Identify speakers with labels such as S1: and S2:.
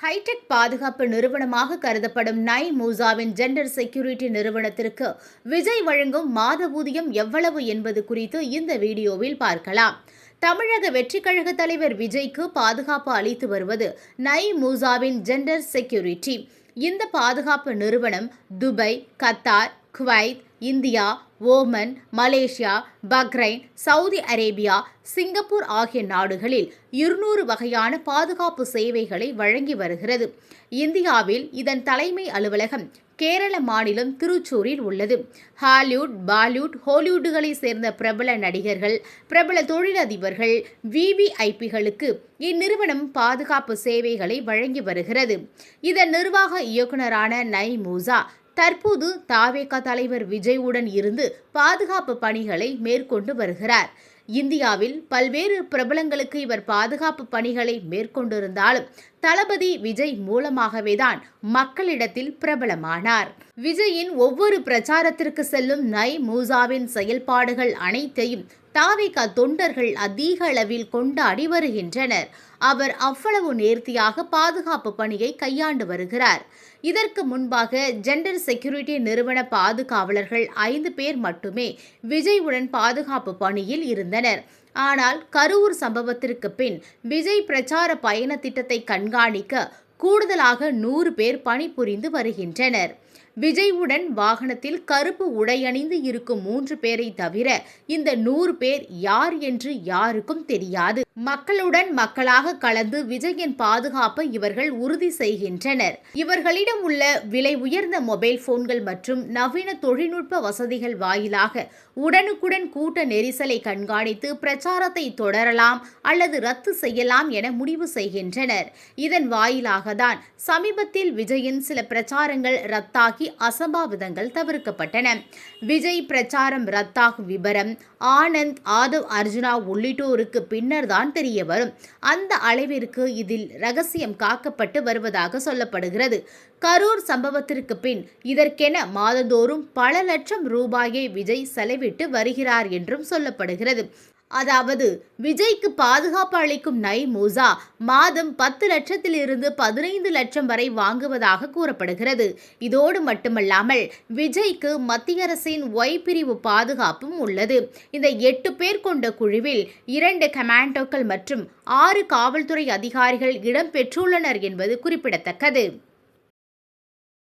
S1: Hitech பாதுகாப்பு நிறுவனமாக கருதப்படும் மூசாவின் ஜெண்டர் செக்யூரிட்டி நிறுவனத்திற்கு விஜய் வழங்கும் மாத ஊதியம் எவ்வளவு என்பது குறித்து இந்த வீடியோவில் பார்க்கலாம். தமிழக வெற்றிக் கழக தலைவர் விஜய்க்கு பாதுகாப்பு அளித்து வருவது மூசாவின் ஜெண்டர் செக்யூரிட்டி. இந்த பாதுகாப்பு நிறுவனம் Dubai, Qatar, Kuwait, India, Oman, Malaysia, Bahrain, Saudi Arabia, Singapore ஆகிய நாடுகளில் 200 வகையான பாதுகாப்பு சேவைகளை வழங்கி வருகிறது. இந்தியாவில் இதன் தலைமை அலுவலகம் கேரள மாநிலம் திருச்சூரில் உள்ளது. ஹாலிவுட், பாலிவுட், ஹாலிவுட்டுகளை சேர்ந்த பிரபல நடிகர்கள், பிரபல தொழிலதிபர்கள், விவிஐபிகளுக்கு இந்நிறுவனம் பாதுகாப்பு சேவைகளை வழங்கி வருகிறது. இதன் நிர்வாக இயக்குநரான மூசா தற்போது தாவேகா தலைவர் விஜயுடன் இருந்து பாதுகாப்பு பணிகளை மேற்கொண்டு வருகிறார். இந்தியாவில் பல்வேறு பிரபலங்களுக்கு இவர் பாதுகாப்பு பணிகளை மேற்கொண்டிருந்தாலும் தளபதி விஜய் மூலமாகவேதான் மக்களிடத்தில் பிரபலமானார். விஜயின் ஒவ்வொரு பிரச்சாரத்திற்கு செல்லும் மூசாவின் செயல்பாடுகள் அனைத்தையும் தாவேகா தொண்டர்கள் அதிக அளவில் கொண்டாடி வருகின்றனர். அவர் அவ்வளவு நேர்த்தியாக பாதுகாப்பு பணியை கையாண்டு வருகிறார். இதற்கு முன்பாக ஜெண்டர் செக்யூரிட்டி நிறுவன பாதுகாவலர்கள் 5 பேர் மட்டுமே விஜயுடன் பாதுகாப்பு பணியில் இருந்தனர். ஆனால் கரூர் சம்பவத்திற்கு பின் விஜய் பிரச்சார பயண திட்டத்தை கண்காணிக்க கூடுதலாக 100 பேர் பணிபுரிந்து வருகின்றனர். விஜயுடன் வாகனத்தில் கருப்பு உடையணிந்து இருக்கும் 3 பேரை தவிர இந்த 100 பேர் யார் என்று யாருக்கும் தெரியாது. மக்களுடன் மக்களாக கலந்து விஜயின் பாதுகாப்பை இவர்கள் உறுதி செய்கின்றனர். இவர்களிடம் உள்ள விலை உயர்ந்த மொபைல் போன்கள் மற்றும் நவீன தொழில்நுட்ப வசதிகள் வாயிலாக உடனுக்குடன் கூட்ட நெரிசலை கண்காணித்து பிரச்சாரத்தை தொடரலாம் அல்லது ரத்து செய்யலாம் என முடிவு செய்கின்றனர். இதன் வாயிலாக தான் சமீபத்தில் விஜயின் சில பிரச்சாரங்கள் ரத்தாகி அசம்பாவிதங்கள் தவிர்க்கப்பட்டன. விஜய் பிரச்சாரம் ரத்தாகும் விபரம் ஆனந்த், ஆதவ் அர்ஜுனா உள்ளிட்டோருக்கு பின்னர் தான் தெரிய வரும். அந்த அளவிற்கு இதில் ரகசியம் காக்கப்பட்டு வருவதாக சொல்லப்படுகிறது. கரூர் சம்பவத்திற்கு பின் இதற்கென மாதந்தோறும் பல லட்சம் ரூபாயை விஜய் செலவிட்டு வருகிறார் என்றும் சொல்லப்படுகிறது. அதாவது விஜய்க்கு பாதுகாப்பு அளிக்கும் மூசா மாதம் 10 லட்சத்திலிருந்து 15 லட்சம் வரை வாங்குவதாக கூறப்படுகிறது. இதோடு மட்டுமல்லாமல் விஜய்க்கு மத்திய அரசின் ஒய் பிரிவு பாதுகாப்பும் உள்ளது. இந்த 8 பேர் கொண்ட குழுவில் 2 கமாண்டோக்கள் மற்றும் 6 காவல்துறை அதிகாரிகள் இடம்பெற்றுள்ளனர் என்பது குறிப்பிடத்தக்கது.